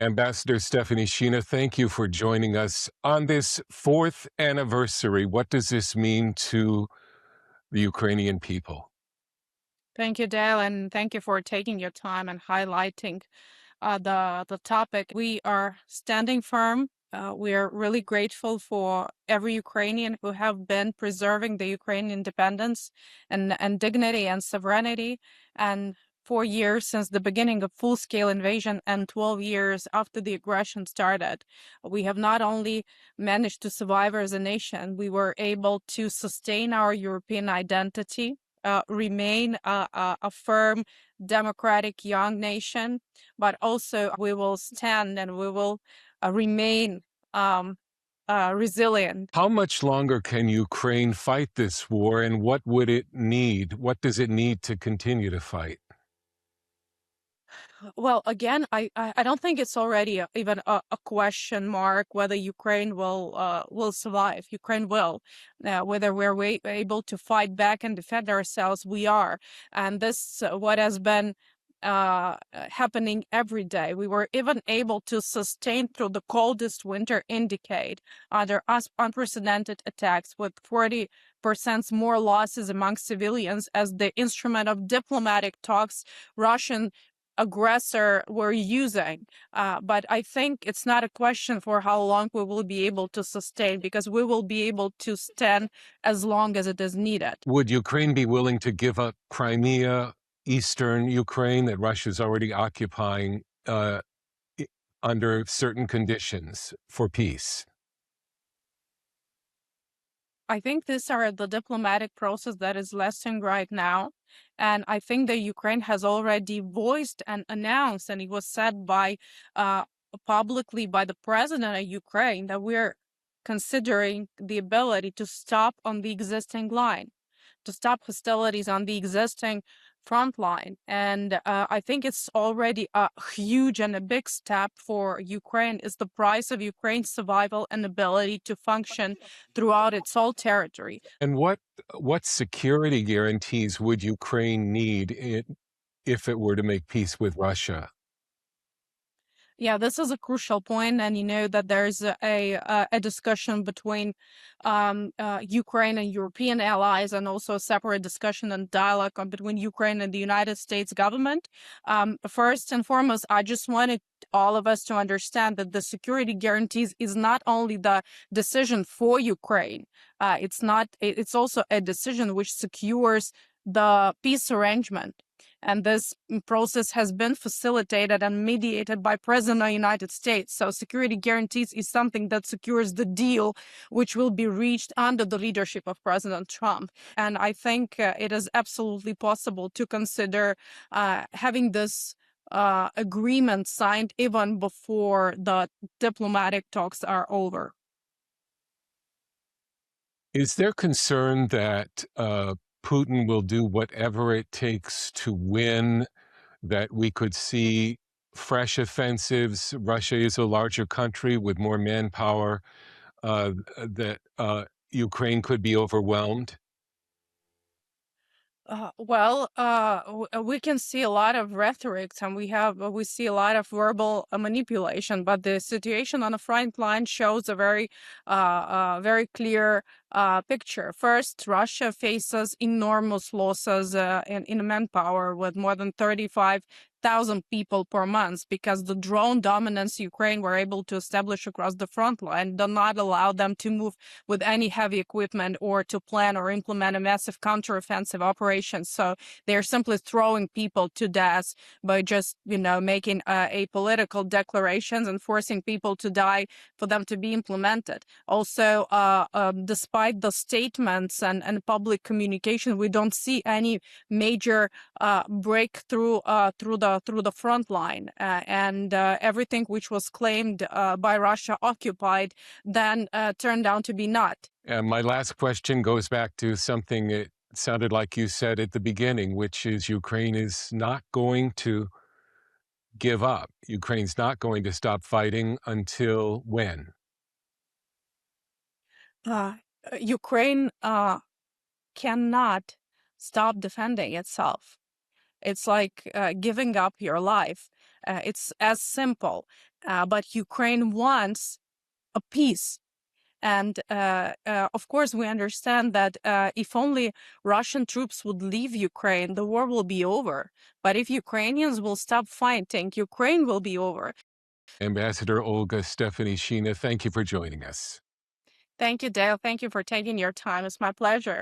Ambassador Stephanie Sheena, thank you for joining us on this fourth anniversary. What does this mean to the Ukrainian people? Thank you, Dale, and thank you for taking your time and highlighting the topic. We are standing firm. We are really grateful for every Ukrainian who have been preserving the Ukrainian independence and dignity and sovereignty. And 4 years since the beginning of full-scale invasion and 12 years after the aggression started, we have not only managed to survive as a nation, we were able to sustain our European identity, remain a firm, democratic young nation, but also we will stand and we will remain resilient. How much longer can Ukraine fight this war, and what would it need? What does it need to continue to fight? Well, again, I don't think it's already even a question mark whether Ukraine will survive. Ukraine will. Whether we're able to fight back and defend ourselves, we are. And this what has been happening every day. We were even able to sustain through the coldest winter in decade under unprecedented attacks with 40% more losses among civilians as the instrument of diplomatic talks Russian aggressor were using. But I think it's not a question for how long we will be able to sustain, because we will be able to stand as long as it is needed. Would Ukraine be willing to give up Crimea, eastern Ukraine that Russia's already occupying i- under certain conditions for peace? I think these are the diplomatic process that is lasting right now. And I think that Ukraine has already voiced and announced, and it was said by publicly by the president of Ukraine, that we're considering the ability to stop on the existing line, to stop hostilities on the existing front line. And I think it's already a huge and a big step for Ukraine. Is the price of Ukraine's survival and ability to function throughout its whole territory. And what security guarantees would Ukraine need if it were to make peace with Russia? Yeah, this is a crucial point, and you know that there's a discussion between Ukraine and European allies, and also a separate discussion and dialogue between Ukraine and the United States government. First and foremost, I just wanted all of us to understand that the security guarantees is not only the decision for Ukraine. It's not. It's also a decision which secures the peace arrangement. And this process has been facilitated and mediated by President of the United States. So security guarantees is something that secures the deal which will be reached under the leadership of President Trump. And I think it is absolutely possible to consider having this agreement signed even before the diplomatic talks are over. Is there concern that Putin will do whatever it takes to win, that we could see fresh offensives? Russia is a larger country with more manpower, that Ukraine could be overwhelmed? We can see a lot of rhetorics, and we see a lot of verbal manipulation. But the situation on the front line shows a very clear picture. First, Russia faces enormous losses in manpower, with more than 35,000 people per month, because the drone dominance Ukraine were able to establish across the front line do not allow them to move with any heavy equipment or to plan or implement a massive counteroffensive operation. So they're simply throwing people to death by just, making a political declarations and forcing people to die for them to be implemented. Also, despite the statements and public communication, we don't see any major breakthrough through the front line, and everything which was claimed by Russia occupied then turned out to be not. And my last question goes back to something it sounded like you said at the beginning, which is Ukraine is not going to give up. Ukraine's not going to stop fighting until when? Uh, Ukraine cannot stop defending itself. It's like giving up your life. It's as simple. But Ukraine wants a peace. And of course, we understand that if only Russian troops would leave Ukraine, the war will be over. But if Ukrainians will stop fighting, Ukraine will be over. Ambassador Olga Stephanie Sheena, thank you for joining us. Thank you, Dale. Thank you for taking your time. It's my pleasure.